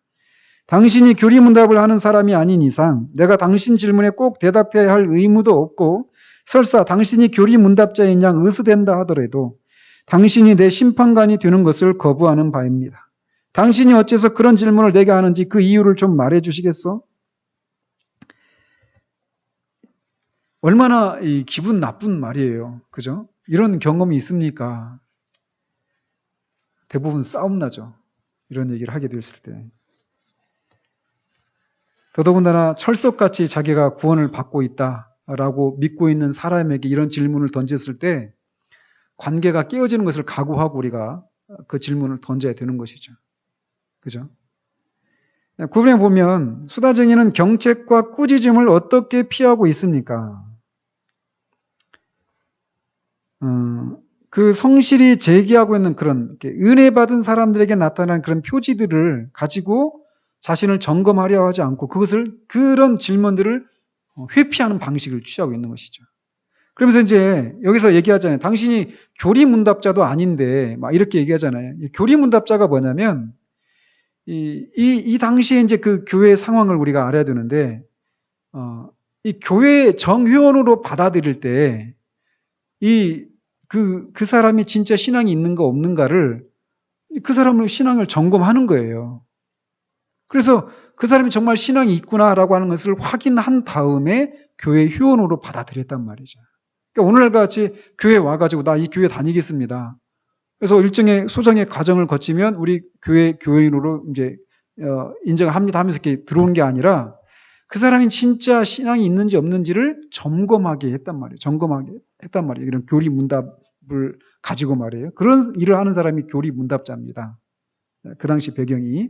당신이 교리문답을 하는 사람이 아닌 이상 내가 당신 질문에 꼭 대답해야 할 의무도 없고 설사 당신이 교리문답자인 양 의수된다 하더라도 당신이 내 심판관이 되는 것을 거부하는 바입니다. 당신이 어째서 그런 질문을 내게 하는지 그 이유를 좀 말해 주시겠어? 얼마나 기분 나쁜 말이에요. 그죠? 이런 경험이 있습니까? 대부분 싸움 나죠. 이런 얘기를 하게 됐을 때. 더더군다나 철석같이 자기가 구원을 받고 있다라고 믿고 있는 사람에게 이런 질문을 던졌을 때 관계가 깨어지는 것을 각오하고 우리가 그 질문을 던져야 되는 것이죠. 그죠? 9번에 보면 수다쟁이는 경책과 꾸짖음을 어떻게 피하고 있습니까? 그 성실이 제기하고 있는 그런 은혜 받은 사람들에게 나타난 그런 표지들을 가지고 자신을 점검하려 하지 않고 그런 질문들을 회피하는 방식을 취하고 있는 것이죠. 그러면서 이제 여기서 얘기하잖아요. 당신이 교리문답자도 아닌데 막 이렇게 얘기하잖아요. 교리문답자가 뭐냐면 이 당시에 이제 그 교회 상황을 우리가 알아야 되는데 이 교회 정회원으로 받아들일 때 그 사람이 진짜 신앙이 있는가 없는가를 그 사람의 신앙을 점검하는 거예요. 그래서 그 사람이 정말 신앙이 있구나라고 하는 것을 확인한 다음에 교회 회원으로 받아들였단 말이죠. 그러니까 오늘날 같이 교회 와가지고 나 이 교회 다니겠습니다. 그래서 일정의 소정의 과정을 거치면 우리 교회 교인으로 이제 인정합니다 하면서 이렇게 들어온 게 아니라 그 사람이 진짜 신앙이 있는지 없는지를 점검하게 했단 말이에요. 점검하게 했단 말이에요. 이런 교리 문답을 가지고 말이에요. 그런 일을 하는 사람이 교리 문답자입니다. 그 당시 배경이.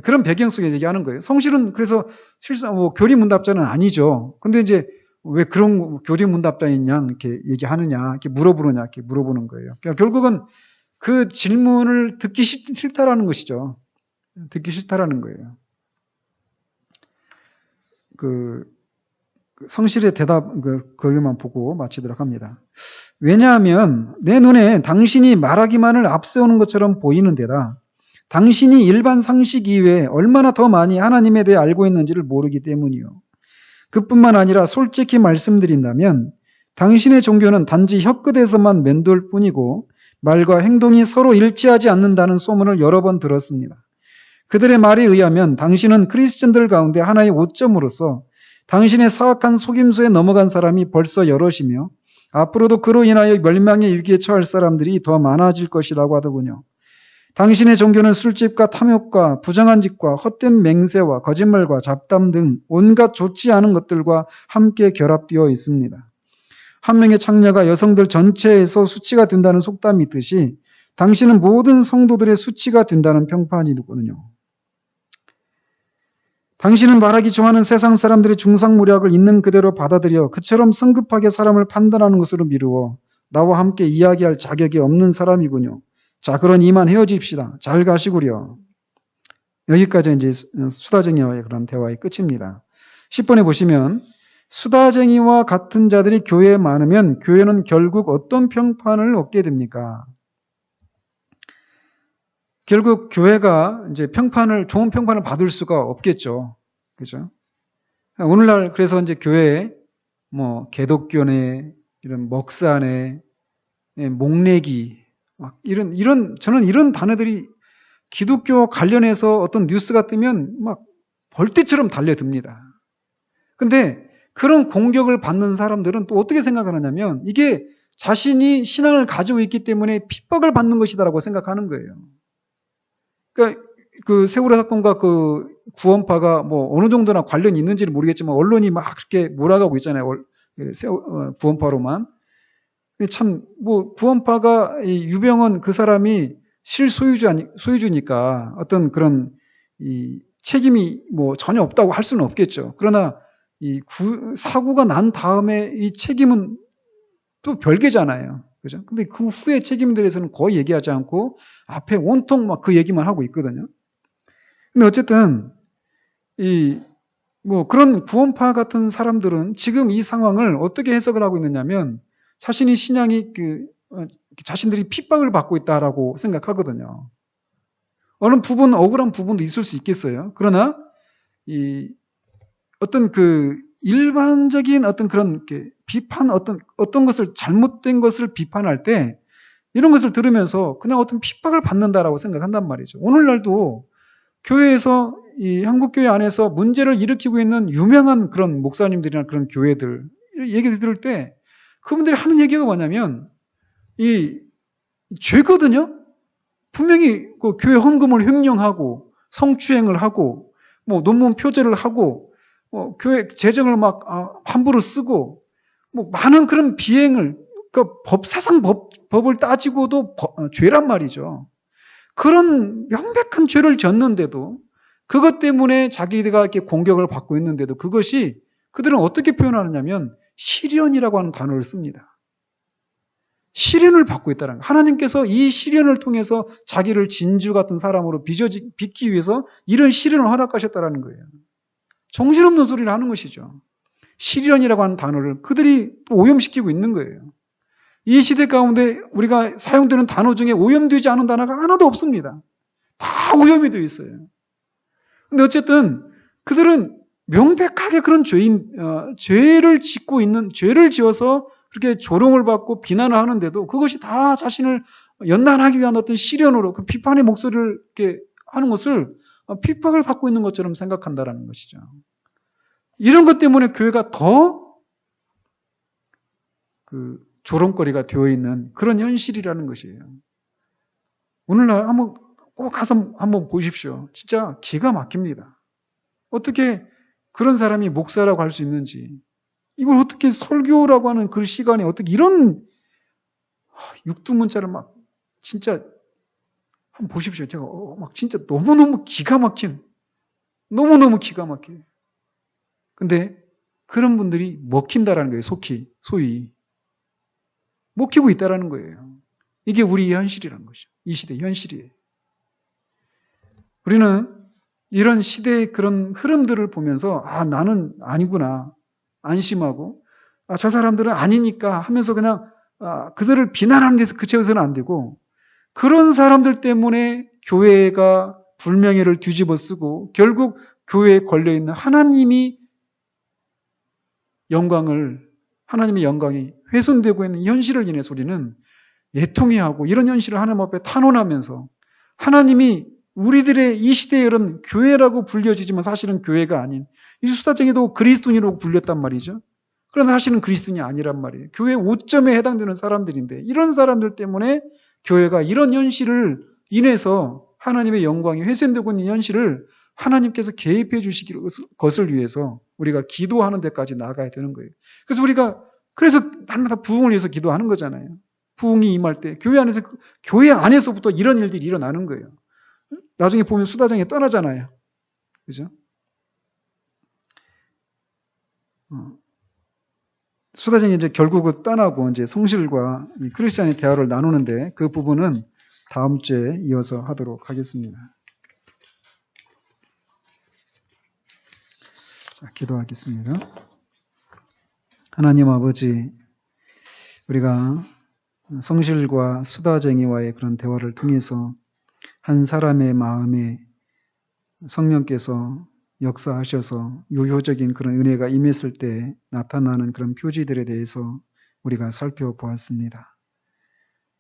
그런 배경 속에 얘기하는 거예요. 성실은 그래서 실상 뭐 교리 문답자는 아니죠. 근데 이제 왜 그런 교리 문답자인 양 이렇게 얘기하느냐, 이렇게 물어보느냐, 이렇게 물어보는 거예요. 그러니까 결국은 그 질문을 듣기 싫다라는 것이죠. 듣기 싫다라는 거예요. 그 성실의 대답, 거기만 보고 마치도록 합니다. 왜냐하면 내 눈에 당신이 말하기만을 앞세우는 것처럼 보이는 데다 당신이 일반 상식 이외에 얼마나 더 많이 하나님에 대해 알고 있는지를 모르기 때문이요. 그뿐만 아니라 솔직히 말씀드린다면 당신의 종교는 단지 혀끝에서만 맴돌 뿐이고 말과 행동이 서로 일치하지 않는다는 소문을 여러 번 들었습니다. 그들의 말에 의하면 당신은 크리스천들 가운데 하나의 오점으로서 당신의 사악한 속임수에 넘어간 사람이 벌써 여럿이며 앞으로도 그로 인하여 멸망의 위기에 처할 사람들이 더 많아질 것이라고 하더군요. 당신의 종교는 술집과 탐욕과 부정한 짓과 헛된 맹세와 거짓말과 잡담 등 온갖 좋지 않은 것들과 함께 결합되어 있습니다. 한 명의 창녀가 여성들 전체에서 수치가 된다는 속담이 있듯이 당신은 모든 성도들의 수치가 된다는 평판이거든요. 당신은 말하기 좋아하는 세상 사람들의 중상모략을 있는 그대로 받아들여 그처럼 성급하게 사람을 판단하는 것으로 미루어 나와 함께 이야기할 자격이 없는 사람이군요. 자, 그런 이만 헤어집시다. 잘 가시구려. 여기까지 이제 수다쟁이와의 그런 대화의 끝입니다. 10번에 보시면 수다쟁이와 같은 자들이 교회에 많으면 교회는 결국 어떤 평판을 얻게 됩니까? 결국 교회가 이제 좋은 평판을 받을 수가 없겠죠. 그죠? 오늘날 그래서 이제 교회에 뭐 개독교네, 이런 먹사네, 목내기, 막 저는 이런 단어들이 기독교 관련해서 어떤 뉴스가 뜨면 막 벌떼처럼 달려듭니다. 근데 그런 공격을 받는 사람들은 또 어떻게 생각하느냐면 이게 자신이 신앙을 가지고 있기 때문에 핍박을 받는 것이다라고 생각하는 거예요. 그러니까 그 세월호 사건과 그 구원파가 뭐 어느 정도나 관련이 있는지는 모르겠지만 언론이 막 그렇게 몰아가고 있잖아요. 구원파로만. 참 뭐 구원파가 이 유병헌 그 사람이 소유주니까 어떤 그런 이 책임이 뭐 전혀 없다고 할 수는 없겠죠. 그러나 이 사고가 난 다음에 이 책임은 또 별개잖아요. 그죠? 근데 그 후에 책임에 대해서는 거의 얘기하지 않고 앞에 온통 막 그 얘기만 하고 있거든요. 근데 어쨌든 뭐 그런 구원파 같은 사람들은 지금 이 상황을 어떻게 해석을 하고 있느냐면 자신이 신앙이 자신들이 핍박을 받고 있다라고 생각하거든요. 어느 부분 억울한 부분도 있을 수 있겠어요. 그러나 어떤 그 일반적인 어떤 그런 비판 어떤 것을 잘못된 것을 비판할 때 이런 것을 들으면서 그냥 어떤 핍박을 받는다라고 생각한단 말이죠. 오늘날도 교회에서 이 한국교회 안에서 문제를 일으키고 있는 유명한 그런 목사님들이나 그런 교회들 얘기 들을 때 그분들이 하는 얘기가 뭐냐면 이 죄거든요. 분명히 그 교회 헌금을 횡령하고 성추행을 하고 뭐 논문 표절을 하고 교회 재정을 막 함부로 쓰고 뭐 많은 그런 비행을 사상 법을 따지고도 죄란 말이죠. 그런 명백한 죄를 졌는데도 그것 때문에 자기가 이렇게 공격을 받고 있는데도 그것이 그들은 어떻게 표현하느냐면 시련이라고 하는 단어를 씁니다. 시련을 받고 있다는 거예요. 하나님께서 이 시련을 통해서 자기를 진주 같은 사람으로 빚기 위해서 이런 시련을 허락하셨다는 거예요. 정신없는 소리를 하는 것이죠. 시련이라고 하는 단어를 그들이 오염시키고 있는 거예요. 이 시대 가운데 우리가 사용되는 단어 중에 오염되지 않은 단어가 하나도 없습니다. 다 오염이 되어 있어요. 근데 어쨌든 그들은 명백하게 그런 죄를 짓고 있는, 죄를 지어서 그렇게 조롱을 받고 비난을 하는데도 그것이 다 자신을 연단하기 위한 어떤 시련으로 그 비판의 목소리를 이렇게 하는 것을 핍박을 받고 있는 것처럼 생각한다라는 것이죠. 이런 것 때문에 교회가 더 조롱거리가 되어 있는 그런 현실이라는 것이에요. 오늘날 꼭 가서 한번 보십시오. 진짜 기가 막힙니다. 어떻게 그런 사람이 목사라고 할 수 있는지, 이걸 어떻게 설교라고 하는 그 시간에 어떻게 이런 육두문자를 진짜 한번 보십시오. 제가 진짜 너무너무 기가 막혀요. 근데 그런 분들이 먹힌다라는 거예요. 소위. 먹히고 있다라는 거예요. 이게 우리의 현실이라는 것이죠. 이 시대의 현실이에요. 우리는 이런 시대의 그런 흐름들을 보면서 나는 아니구나 안심하고 저 사람들은 아니니까 하면서 그냥 그들을 비난하는 데서 그쳐서는 안 되고, 그런 사람들 때문에 교회가 불명예를 뒤집어 쓰고 결국 교회에 걸려있는 하나님의 영광이 훼손되고 있는 이 현실을 인해서 우리는 애통해하고 이런 현실을 하나님 앞에 탄원하면서, 하나님이 우리들의 이 시대의 이런 교회라고 불려지지만 사실은 교회가 아닌, 이 수다쟁이도 그리스도인이라고 불렸단 말이죠. 그러나 사실은 그리스도인이 아니란 말이에요. 교회 5점에 해당되는 사람들인데, 이런 사람들 때문에 교회가 이런 현실을 인해서 하나님의 영광이 훼손되고 있는 현실을 하나님께서 개입해 주시기 것을 위해서 우리가 기도하는 데까지 나가야 되는 거예요. 그래서 날마다 부흥을 위해서 기도하는 거잖아요. 부흥이 임할 때 교회 안에서부터 이런 일들이 일어나는 거예요. 나중에 보면 수다장에 떠나잖아요. 그죠? 수다장이 이제 결국은 떠나고 이제 성실과 크리스찬의 대화를 나누는데, 그 부분은 다음 주에 이어서 하도록 하겠습니다. 자, 기도하겠습니다. 하나님 아버지, 우리가 성실과 수다쟁이와의 그런 대화를 통해서 한 사람의 마음에 성령께서 역사하셔서 유효적인 그런 은혜가 임했을 때 나타나는 그런 표지들에 대해서 우리가 살펴보았습니다.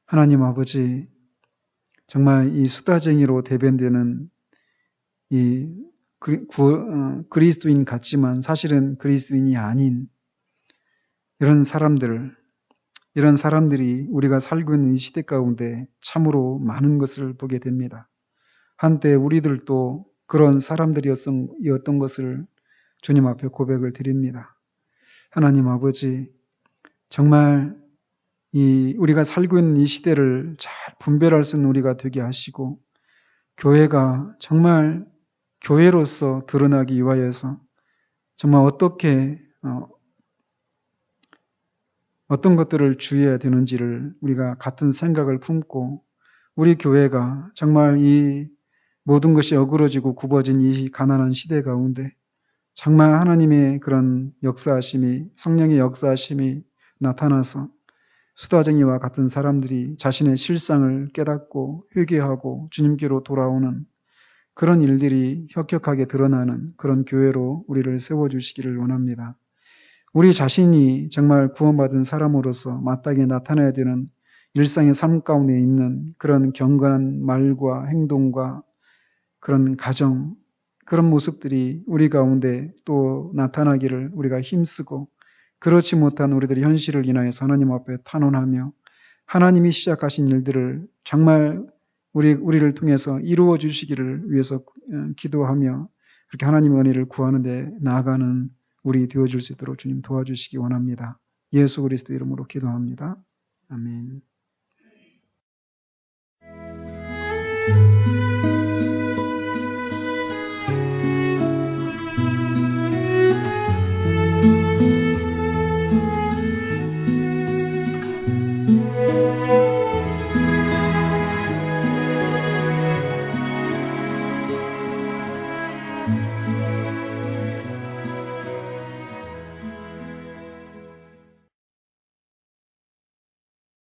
하나님 아버지, 정말 이 수다쟁이로 대변되는 이 그리스도인 같지만 사실은 그리스도인이 아닌 이런 사람들이 우리가 살고 있는 이 시대 가운데 참으로 많은 것을 보게 됩니다. 한때 우리들도 그런 사람들이었던 것을 주님 앞에 고백을 드립니다. 하나님 아버지, 정말 우리가 살고 있는 이 시대를 잘 분별할 수 있는 우리가 되게 하시고, 교회가 정말 교회로서 드러나기 위하여서 정말 어떤 것들을 주의해야 되는지를 우리가 같은 생각을 품고, 우리 교회가 정말 이 모든 것이 어그러지고 굽어진 이 가난한 시대 가운데 정말 하나님의 그런 역사하심이, 성령의 역사하심이 나타나서 수다쟁이와 같은 사람들이 자신의 실상을 깨닫고 회개하고 주님께로 돌아오는 그런 일들이 혁혁하게 드러나는 그런 교회로 우리를 세워주시기를 원합니다. 우리 자신이 정말 구원받은 사람으로서 마땅히 나타나야 되는 일상의 삶 가운데 있는 그런 경건한 말과 행동과 그런 가정, 그런 모습들이 우리 가운데 또 나타나기를 우리가 힘쓰고, 그렇지 못한 우리들의 현실을 인하여서 하나님 앞에 탄원하며 하나님이 시작하신 일들을 정말 우리를 통해서 이루어 주시기를 위해서 기도하며 그렇게 하나님의 은혜를 구하는 데 나아가는 우리 되어줄 수 있도록 주님 도와주시기 원합니다. 예수 그리스도 이름으로 기도합니다. 아멘.